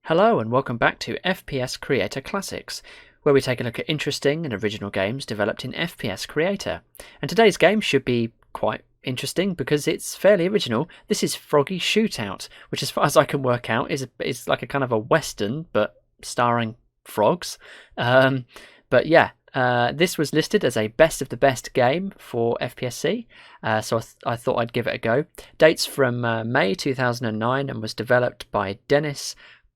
Hello and welcome back to FPS Creator Classics, where we take a look at interesting and original games developed in FPS Creator. And today's game should be quite interesting because it's fairly original. This is Froggy Shoot Out, which as far as I can work out is like a kind of a western but starring frogs. But yeah, this was listed as a best of the best game for FPSC, so I thought I'd give it a go. Dates from May 2009 and was developed by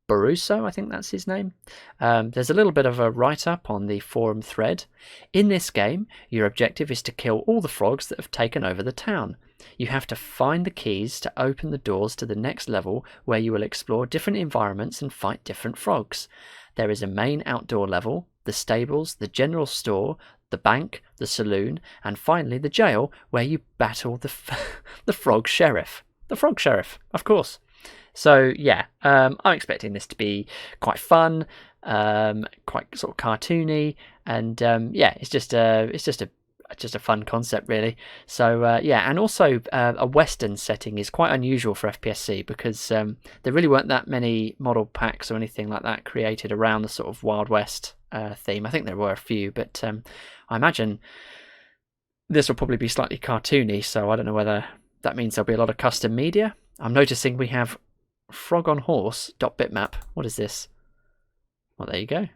Borruso, I think that's his name. There's a little bit of a write-up on the forum thread. In this game, your objective is to kill all the frogs that have taken over the town. You have to find the keys to open the doors to the next level, where you will explore different environments and fight different frogs. There is a main outdoor level, the stables, the general store, the bank, the saloon, and finally the jail, where you battle the frog sheriff. The frog sheriff, of course. So yeah, I'm expecting this to be quite fun, quite sort of cartoony, and yeah, it's just a fun concept really. So yeah, and also a Western setting is quite unusual for FPSC because there really weren't that many model packs or anything like that created around the sort of Wild West theme. I think there were a few, but I imagine this will probably be slightly cartoony. So I don't know whether that means there'll be a lot of custom media. I'm noticing we have frog on horse.bitmap. What is this? Well, there you go.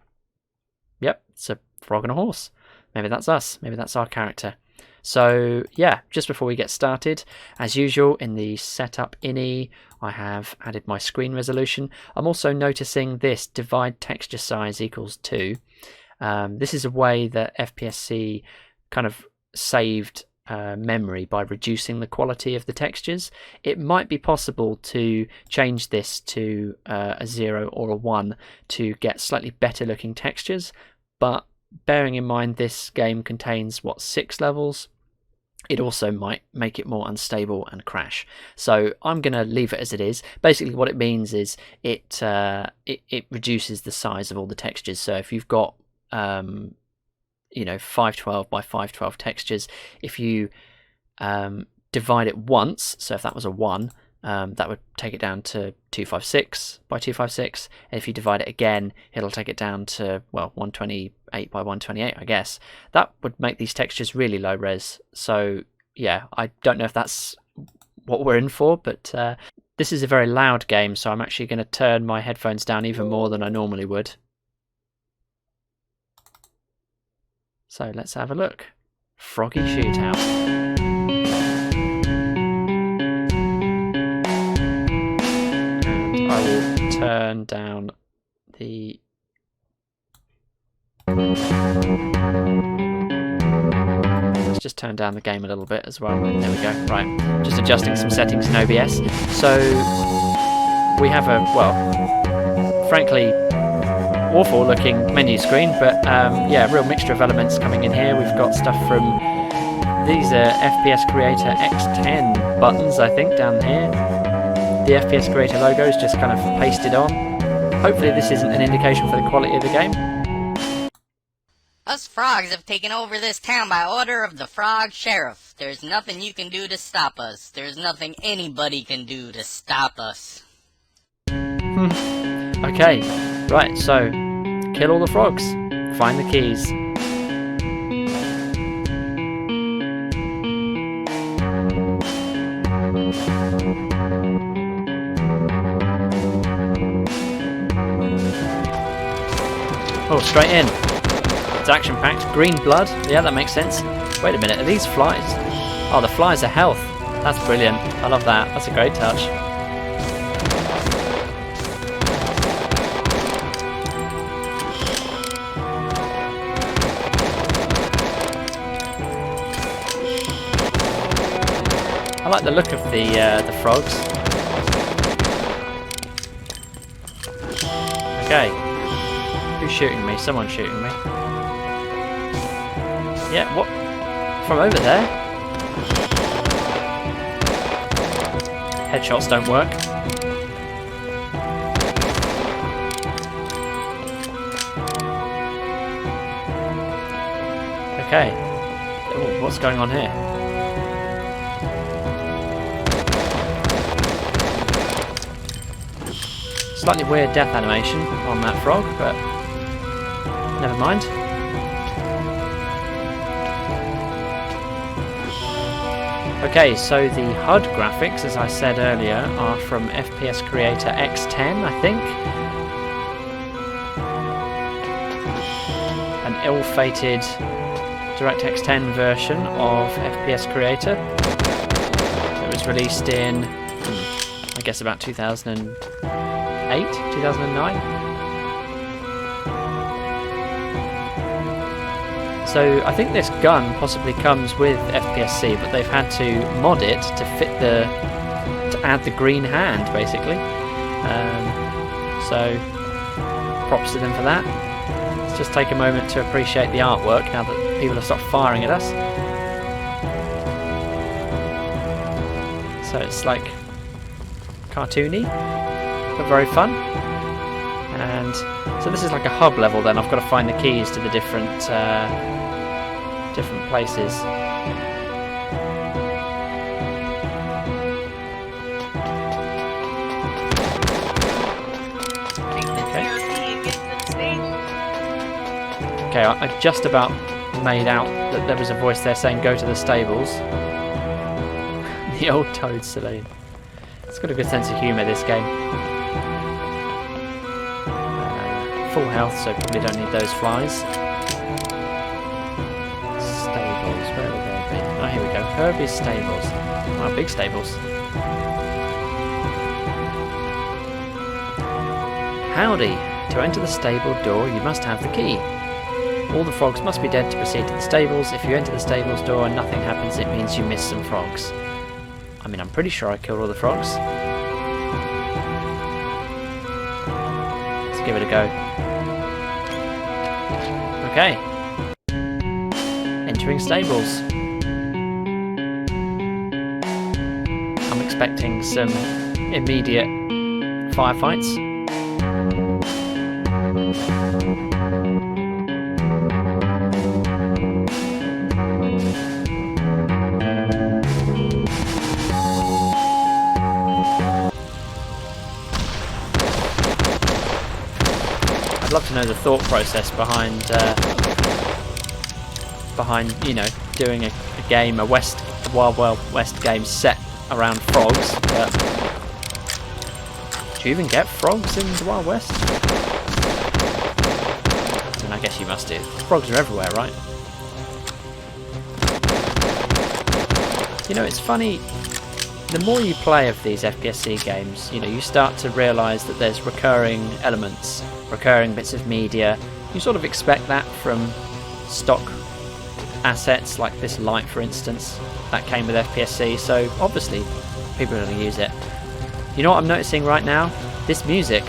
Yep, it's a frog on a horse. Maybe that's us. Maybe that's our character. So yeah, just before we get started, as usual in the setup ini, I have added my screen resolution. I'm also noticing this divide texture size equals 2. This is a way that FPSC kind of saved memory by reducing the quality of the textures. It might be possible to change this to a 0 or a 1 to get slightly better looking textures, but bearing in mind this game contains 6 levels, it also might make it more unstable and crash. So I'm going to leave it as it is. Basically what it means is it reduces the size of all the textures. So if you've got 512 by 512 textures, if you divide it once, so if that was a 1, that would take it down to 256 by 256, and if you divide it again, it'll take it down to 128 by 128, I guess. That would make these textures really low res. So yeah, I don't know if that's what we're in for, but this is a very loud game, so I'm actually going to turn my headphones down even more than I normally would. So let's have a look. Froggy Shootout. And I will turn down the... Let's just turn down the game a little bit as well. There we go. Right. Just adjusting some settings in OBS. So we have a, frankly, awful looking menu screen, but yeah, real mixture of elements coming in here. We've got stuff from, these are FPS Creator X10 buttons, I think, down here. The FPS Creator logo is just kind of pasted on. Hopefully this isn't an indication for the quality of the game. Us frogs have taken over this town by order of the frog sheriff. There's nothing you can do to stop us. There's nothing anybody can do to stop us. Okay, right, so kill all the frogs, find the keys. Oh, straight in. It's action-packed. Green blood. Yeah, that makes sense. Wait a minute, are these flies? Oh, the flies are health. That's brilliant. I love that. That's a great touch. I like the look of the frogs. Okay. Who's shooting me? Someone's shooting me. Yeah, what? From over there? Headshots don't work. Okay. Ooh, what's going on here? Slightly weird death animation on that frog, but never mind. Okay, so the HUD graphics, as I said earlier, are from FPS Creator X10, I think. An ill-fated DirectX 10 version of FPS Creator. It was released in, I guess, about 2008, 2009. So I think this gun possibly comes with FPSC, but they've had to mod it to fit to add the green hand, basically. So props to them for that. Let's just take a moment to appreciate the artwork now that people have stopped firing at us. So it's like cartoony, but very fun. And so this is like a hub level then. I've got to find the keys to the different places. Okay, I just about made out that there was a voice there saying go to the stables. The old Toad Saloon. It's got a good sense of humour, this game. Full health, so probably don't need those flies. Stables, where will they be? Oh, here we go. Herbie's Stables. Oh, big stables. Howdy. To enter the stable door, you must have the key. All the frogs must be dead to proceed to the stables. If you enter the stables door and nothing happens, it means you missed some frogs. I mean, I'm pretty sure I killed all the frogs. Let's give it a go. Okay. Entering stables. I'm expecting some immediate firefights. I'd love to know the thought process behind you know, doing a game, a Wild West game set around frogs. But do you even get frogs in the Wild West? I mean, I guess you must do. Frogs are everywhere, right? You know, it's funny. The more you play of these FPSC games, you know, you start to realise that there's recurring elements, recurring bits of media. You sort of expect that from stock assets like this light, for instance, that came with FPSC, so obviously people are going to use it. You know what I'm noticing right now? This music.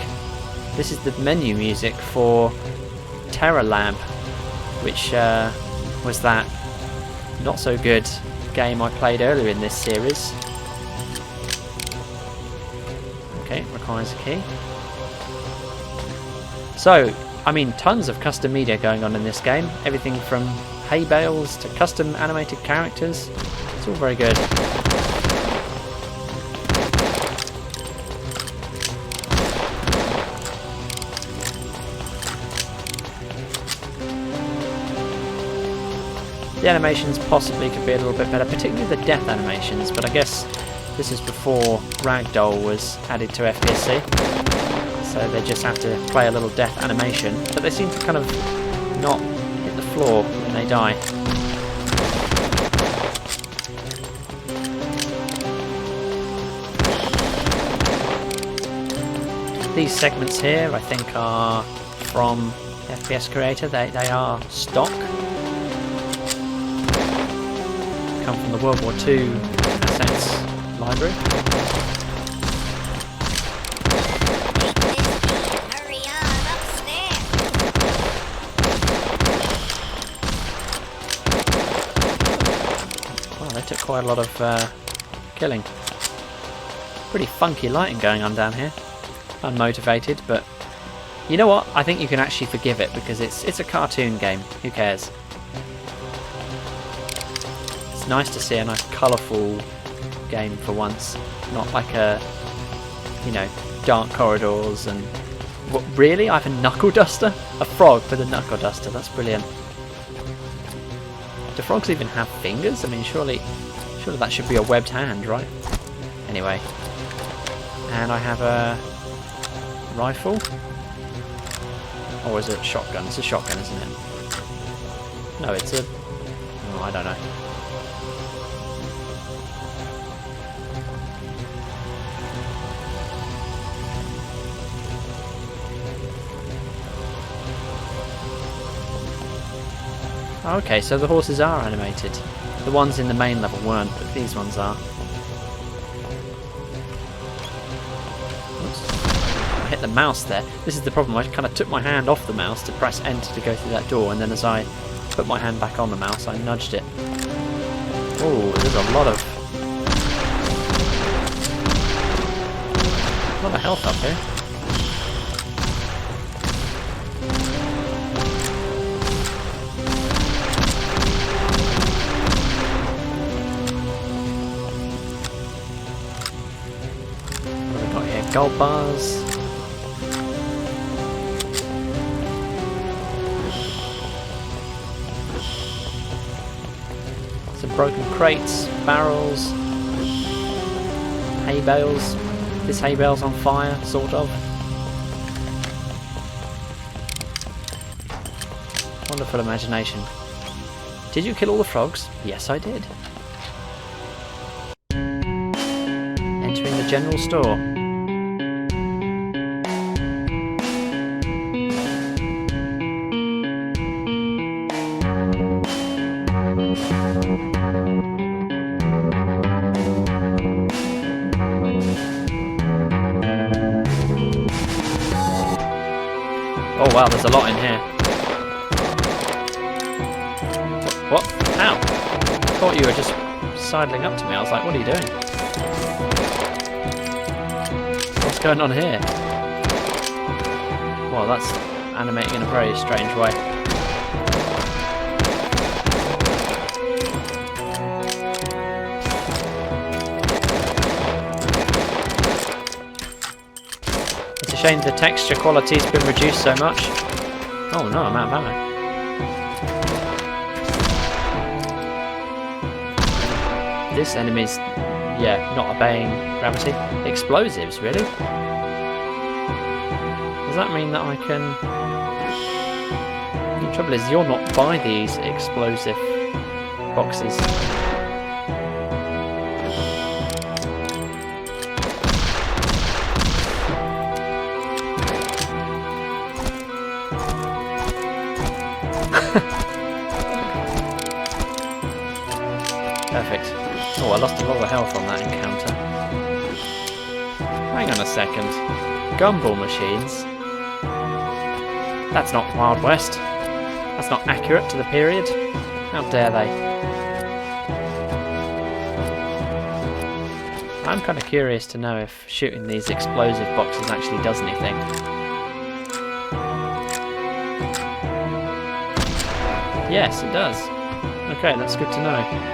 This is the menu music for Terror Lab, which was that not so good game I played earlier in this series. Okay, requires a key. So, I mean, tons of custom media going on in this game. Everything from hay bales to custom animated characters. It's all very good. The animations possibly could be a little bit better, particularly the death animations, but I guess this is before Ragdoll was added to FPSC, so they just have to play a little death animation, but they seem to kind of not hit the floor when they die. These segments here I think are from FPS Creator, they are stock. Come from the World War II assets library. Hurry on upstairs. Oh, they took quite a lot of killing. Pretty funky lighting going on down here. Unmotivated, but you know what? I think you can actually forgive it because it's a cartoon game. Who cares? It's nice to see a nice colourful game for once, not like a, you know, dark corridors and... What, really? I have a knuckle duster? A frog with a knuckle duster, that's brilliant. Do frogs even have fingers? I mean, surely that should be a webbed hand, right? Anyway. And I have a rifle. Or is it a shotgun? It's a shotgun, isn't it? No, it's a... Oh, I don't know. Okay, so the horses are animated. The ones in the main level weren't, but these ones are. Oops. I hit the mouse there. This is the problem. I kind of took my hand off the mouse to press enter to go through that door, and then as I put my hand back on the mouse, I nudged it. Oh, there's a lot of health up here. Gold bars. Some broken crates, barrels, hay bales. This hay bale's on fire, sort of. Wonderful imagination. Did you kill all the frogs? Yes, I did. Entering the general store. Oh wow, there's a lot in here. What? Ow! I thought you were just sidling up to me. I was like, what are you doing? What's going on here? Well, that's animating in a very strange way. It's a shame the texture quality's been reduced so much. Oh no, I'm out of ammo. This enemy's, yeah, not obeying gravity. Explosives, really? Does that mean that I can... The trouble is, you're not by these explosive boxes. Perfect. Oh, I lost a lot of health on that encounter. Hang on a second. Gumball machines? That's not Wild West. That's not accurate to the period. How dare they? I'm kind of curious to know if shooting these explosive boxes actually does anything. Yes, it does. Okay, that's good to know.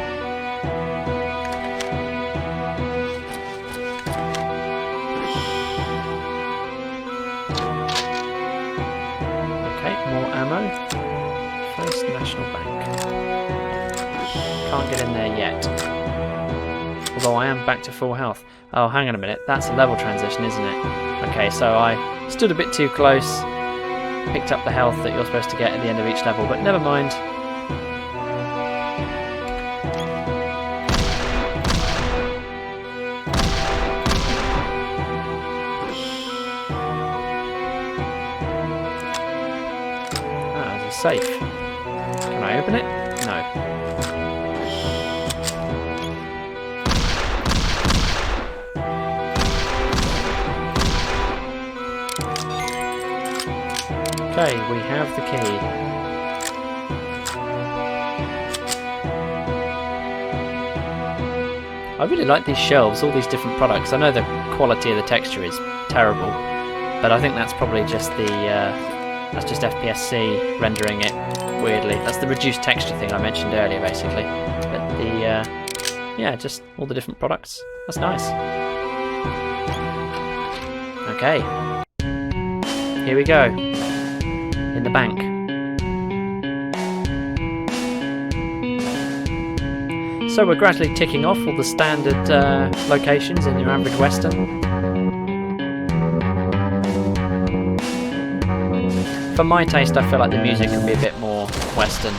First National Bank. Can't get in there yet. Although I am back to full health. Oh, hang on a minute. That's a level transition, isn't it? Okay, so I stood a bit too close. Picked up the health that you're supposed to get at the end of each level, but never mind. Safe. Can I open it? No. Okay, we have the key. I really like these shelves, all these different products. I know the quality of the texture is terrible, but I think that's probably just the that's just FPSC rendering it weirdly. That's the reduced texture thing I mentioned earlier, basically. But the, yeah, just all the different products. That's nice. Okay. Here we go. In the bank. So we're gradually ticking off all the standard locations in your average Western. For my taste, I feel like the music can be a bit more Western.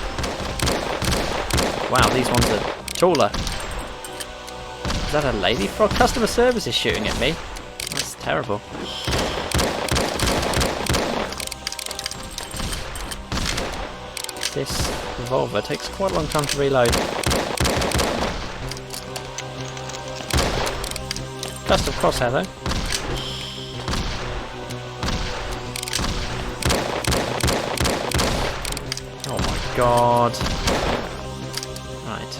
Wow, these ones are taller. Is that a lady frog? Customer service is shooting at me. That's terrible. This revolver takes quite a long time to reload. Custom crosshair though. Oh my god. Right.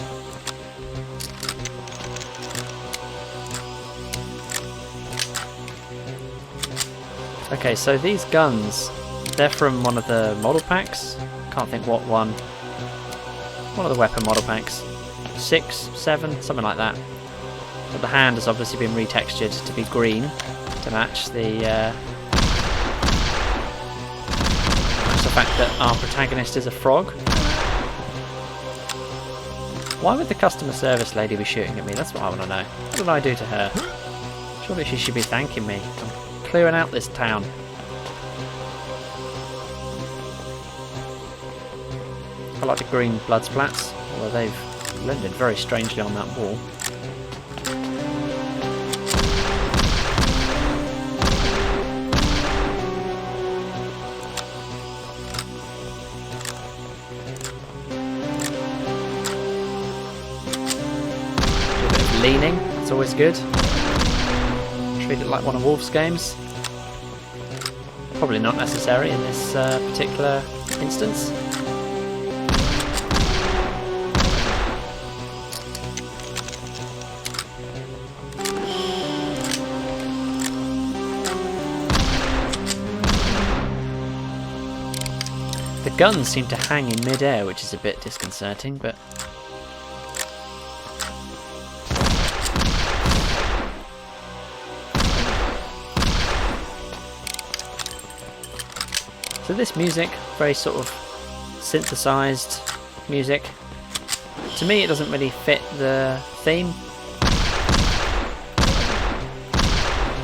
Okay, so these guns, they're from one of the model packs. Can't think what one. One of the weapon model packs. 6, 7, something like that. But the hand has obviously been retextured to be green to match the fact that our protagonist is a frog. Why would the customer service lady be shooting at me? That's what I want to know. What did I do to her? Surely she should be thanking me. I'm clearing out this town. I like the green blood splats, although they've blended very strangely on that wall. Leaning, it's always good. Treat it like one of Wolf's games. Probably not necessary in this particular instance. The guns seem to hang in mid-air, which is a bit disconcerting, but so this music, very sort of synthesized music. To me it doesn't really fit the theme.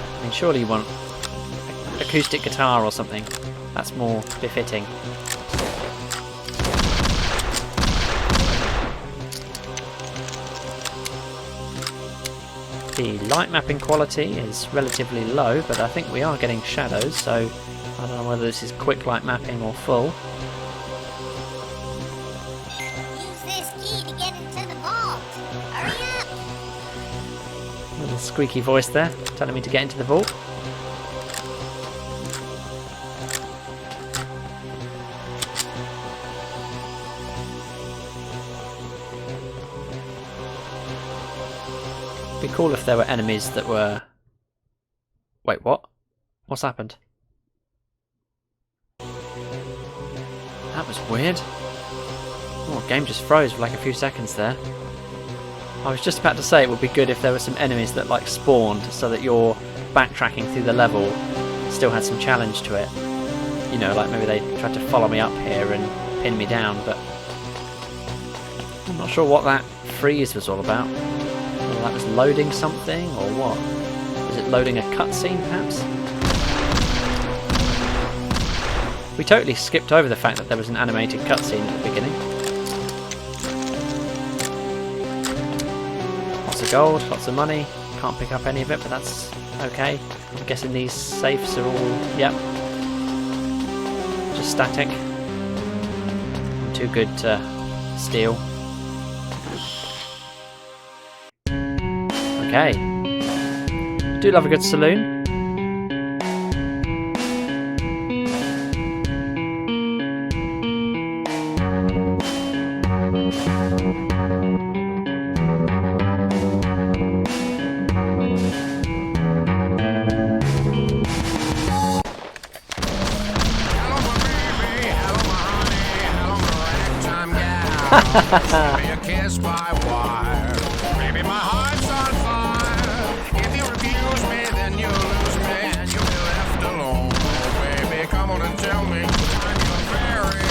I mean, surely you want acoustic guitar or something. That's more befitting. The light mapping quality is relatively low, but I think we are getting shadows, so I don't know whether this is quick light mapping or full. Use this key to get into the vault. Hurry up! Little squeaky voice there, telling me to get into the vault. It'd be cool if there were enemies that were... Wait, what? What's happened? That was weird. Oh, game just froze for like a few seconds there. I was just about to say it would be good if there were some enemies that like spawned so that your backtracking through the level still had some challenge to it. You know, like maybe they tried to follow me up here and pin me down, but I'm not sure what that freeze was all about. Whether that was loading something or what. Was it loading a cutscene perhaps? We totally skipped over the fact that there was an animated cutscene at the beginning. Lots of gold, lots of money. Can't pick up any of it, but that's okay. I'm guessing these safes are all, yep, just static. Too good to steal. Okay. Do love a good saloon. Be a kiss by wire. Baby, my heart's on fire. If you refuse me, then you lose me, and you do it tell me I'm your very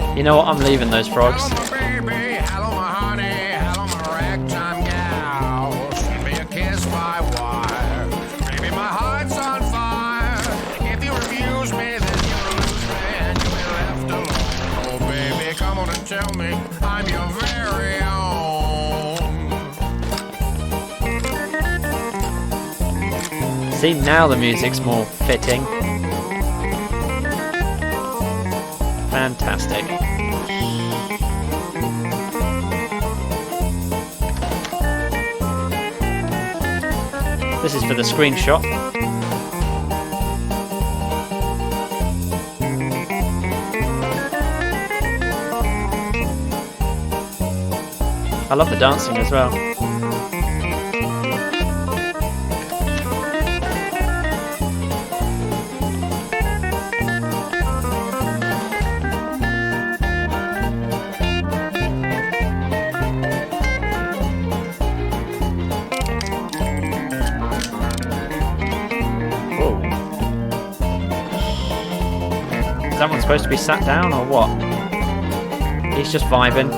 own. You know what? I'm leaving those frogs. Hello, my baby. Hello, my honey. Hello, my ragtime gal. Send me a kiss by wire. Baby, my heart's on fire. If you refuse me, then you'll lose me and you'll be left alone. Oh, baby, come on and tell me I'm your very own. See, now the music's more fitting. Fantastic. This is for the screenshot. I love the dancing as well. Is that one supposed to be sat down or what? He's just vibing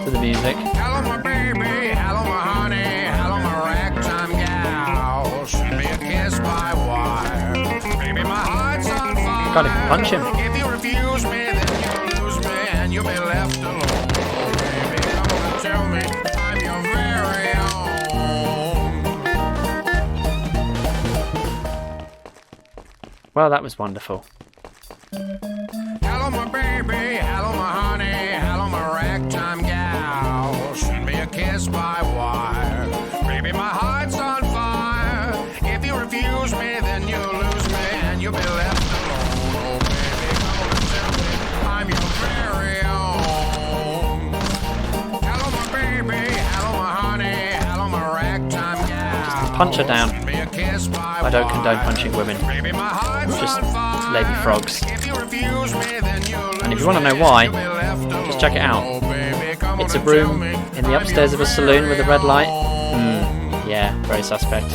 to the music. Hello, my baby. Hello, my honey. Hello, my ragtime gal. Send me a kiss by wire. Baby, my heart's on fire. Can't even punch him. If you refuse me, then you'll lose me and you'll be left alone. Oh, baby, come on and tell me I'm your very own. Well, that was wonderful. Hello, my baby. Hello, my honey. Hello, my ragtime gal. Send me a kiss by wire. Baby, my heart's on fire. If you refuse me, then you'll lose me and you'll be left alone. Oh, baby, come on and tell me I'm your very own. Hello, my baby. Hello, my honey. Hello, my ragtime gal. Punch her down. Send me a kiss by I don't condone wire. punching women. Baby, my heart's Just on fire. lady frogs. If you refuse me, then you'll And if lose you want to me know why, and you'll be left just check it out. alone. Oh, baby, come on It's a and tell room me in the I'm upstairs of a your saloon with a red light. very own. Yeah, very suspect.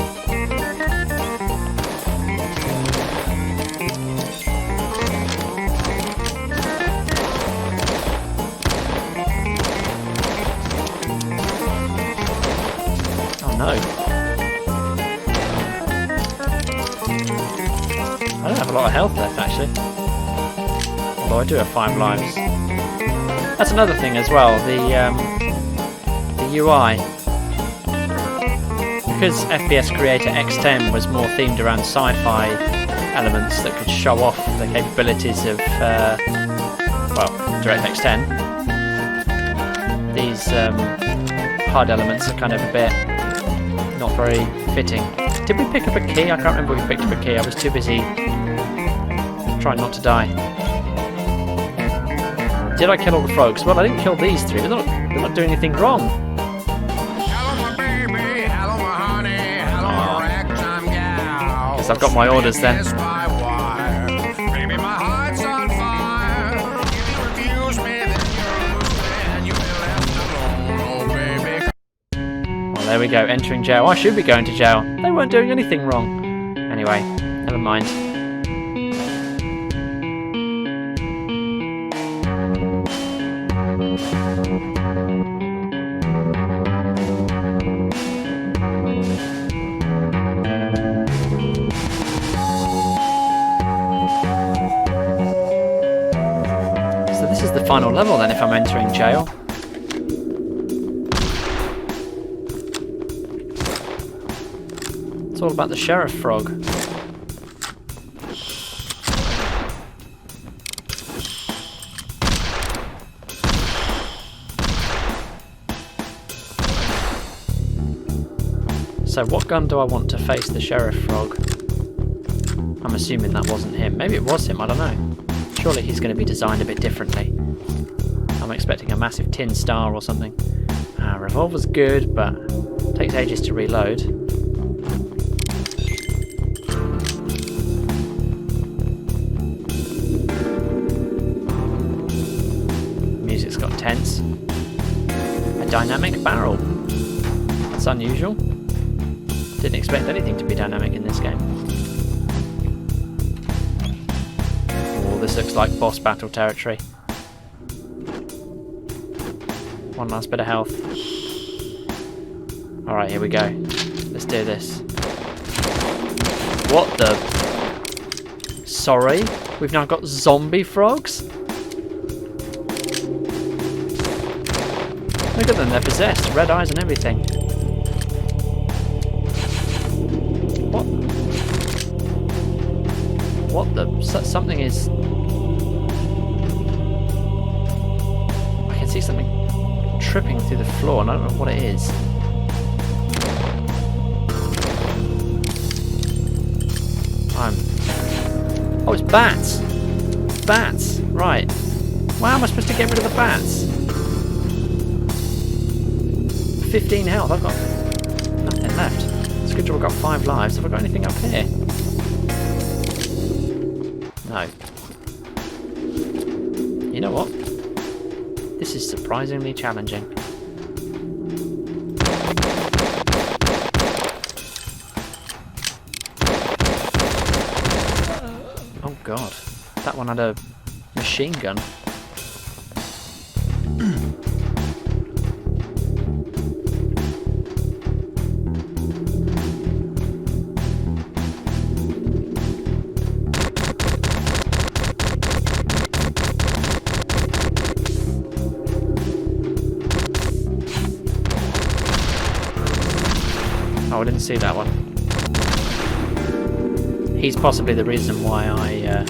Oh no. I don't have a lot of health left actually. Although I do have 5 lives. That's another thing as well, the UI. Because FPS Creator X10 was more themed around sci-fi elements that could show off the capabilities of, well, DirectX 10. These HUD elements are kind of a bit not very fitting. Did we pick up a key? I can't remember if we picked up a key. I was too busy trying not to die. Did I kill all the frogs? Well, I didn't kill these 3. They're not doing anything wrong. Hello, my baby. Hello, my honey. Hello, my ragtime gal. Guess I've got my orders then. Kiss by wire. Baby, my heart's on fire. If you refuse me, then you'll lose me and you'll be left alone. Oh, baby. Well, there we go. Entering jail. I should be going to jail. They weren't doing anything wrong. Anyway, never mind. So this is the final level then if I'm entering jail. It's all about the sheriff frog. So what gun do I want to face the sheriff frog? I'm assuming that wasn't him. Maybe it was him, I don't know. Surely he's going to be designed a bit differently. I'm expecting a massive tin star or something. Revolver's good, but takes ages to reload. Music's got tense. A dynamic barrel. That's unusual. Didn't expect anything to be dynamic in this game. this looks like boss battle territory. One last bit of health. Alright, here we go. Let's do this. What the... Sorry? We've now got zombie frogs? Look at them, they're possessed. Red eyes and everything. What? What the... Something is... I can see something tripping through the floor and I don't know what it is. Oh, it's bats! Bats! Right. Well, how am I supposed to get rid of the bats? 15 health. I've got nothing left. It's a good job I've got 5 lives. Have I got anything up here? No. You know what? This is surprisingly challenging. Oh god. That one had a machine gun. Oh, I didn't see that one. He's possibly the reason why I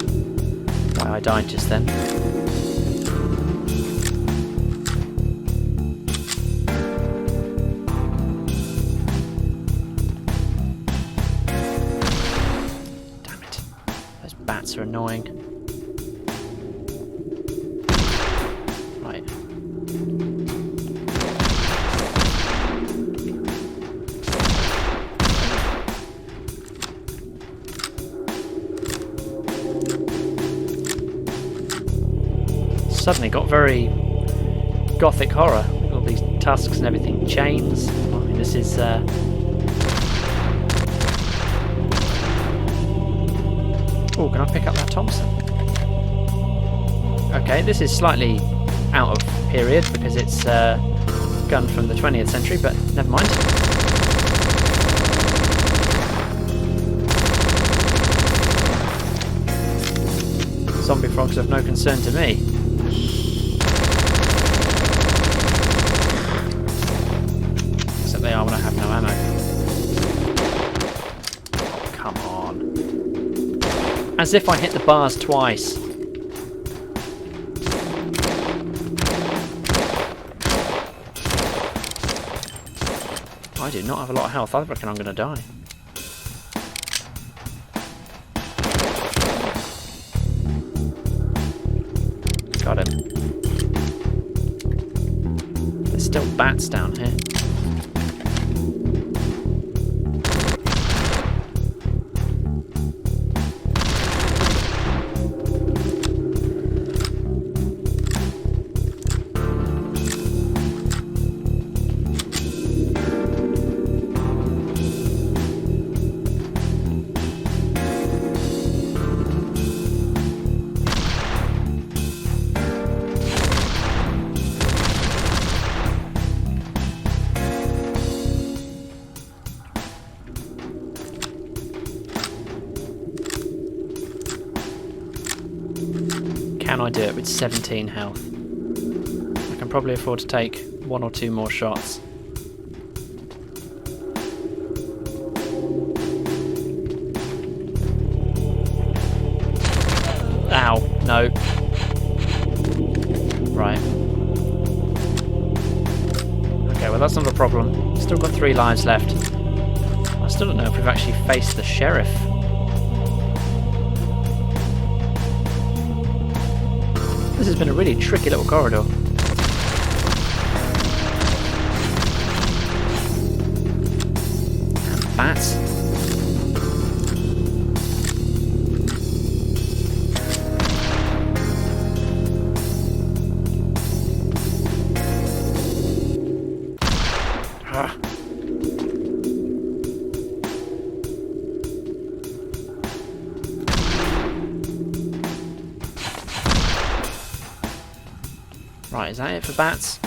died just then. Damn it. Those bats are annoying. Right. Suddenly got very gothic horror. Look at all these tusks and everything, chains. I mean, this is oh, can I pick up that Thompson? Okay, this is slightly out of period because it's a gun from the 20th century, but never mind. Zombie frogs are of no concern to me. They are when I have no ammo. Oh, come on. As if I hit the bars twice. I do not have a lot of health. I reckon I'm going to die. Got him. There's still bats down here. Can I do it with 17 health? I can probably afford to take 1 or 2 more shots. Ow, no. Right. Okay, well that's not a problem. Still got 3 lives left. I still don't know if we've actually faced the sheriff. This has been a really tricky little corridor. And bats. Ah. Right, is that it for bats?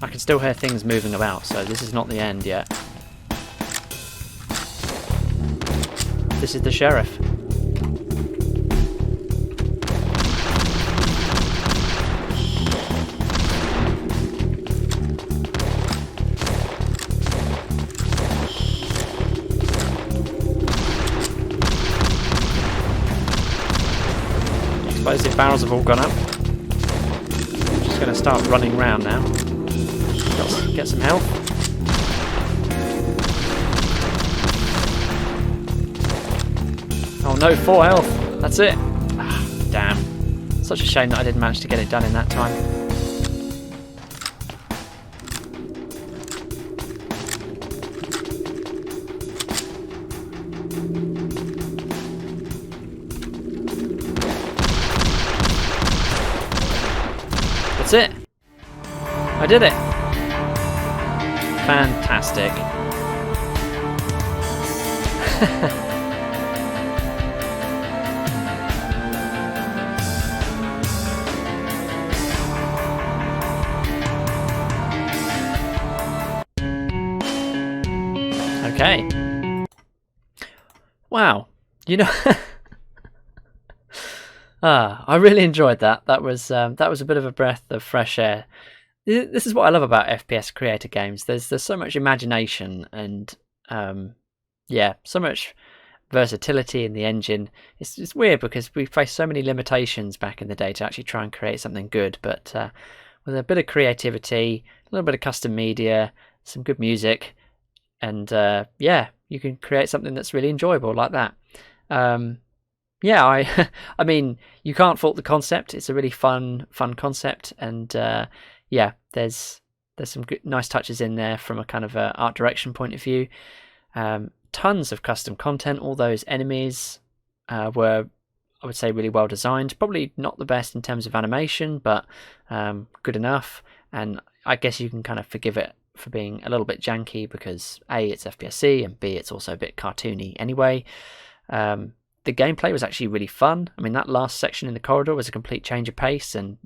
I can still hear things moving about, so this is not the end yet. This is the sheriff. Explosive barrels have all gone up. I'm just going to start running around now. Get some health. Oh no, 4 health. That's it. Ah, damn. Such a shame that I didn't manage to get it done in that time. That's it. I did it. Fantastic. Okay. Wow. You know, I really enjoyed that. That was a bit of a breath of fresh air. This is what I love about FPS Creator games. There's so much imagination and yeah, so much versatility in the engine. It's weird because we faced so many limitations back in the day to actually try and create something good, but with a bit of creativity, a little bit of custom media, some good music, and yeah, you can create something that's really enjoyable like that. Yeah, I mean, you can't fault the concept. It's a really fun concept, and yeah, there's some good, nice touches in there from a kind of a art direction point of view. Tons of custom content. All those enemies were, I would say, really well designed. Probably not the best in terms of animation, but good enough. And I guess you can kind of forgive it for being a little bit janky because A, it's FPSC, and B, it's also a bit cartoony anyway. The gameplay was actually really fun. I mean, that last section in the corridor was a complete change of pace and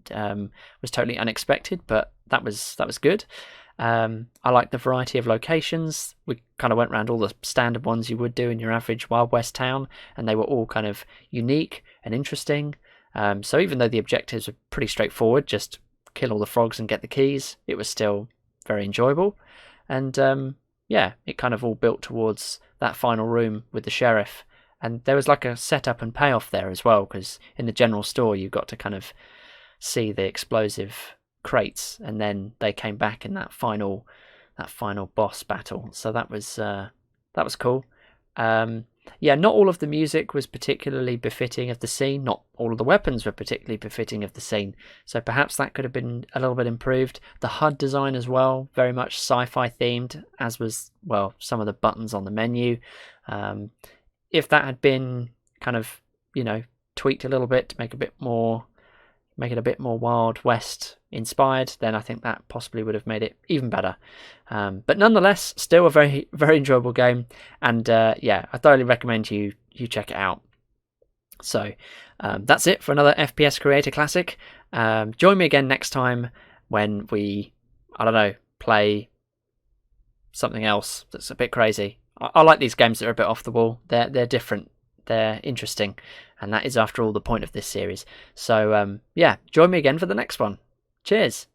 was totally unexpected, but that was good. I like the variety of locations. We kind of went around all the standard ones you would do in your average Wild West town, and they were all kind of unique and interesting. So even though the objectives were pretty straightforward, just kill all the frogs and get the keys, it was still very enjoyable. And yeah, it kind of all built towards that final room with the sheriff. And there was like a setup and payoff there as well, because in the general store you got to kind of see the explosive crates, and then they came back in that final boss battle. So that was cool. Yeah, not all of the music was particularly befitting of the scene. Not all of the weapons were particularly befitting of the scene. So perhaps that could have been a little bit improved. The HUD design as well, very much sci-fi themed, as was, well, some of the buttons on the menu. If that had been kind of, you know, tweaked a little bit to make it a bit more Wild West inspired, then I think that possibly would have made it even better. But nonetheless, still a very, very enjoyable game, and yeah, I thoroughly recommend you check it out. So that's it for another FPS Creator Classic. Join me again next time when we, I don't know, play something else that's a bit crazy. I like these games that are a bit off the wall. They're different. They're interesting. And that is, after all, the point of this series. So, yeah, join me again for the next one. Cheers.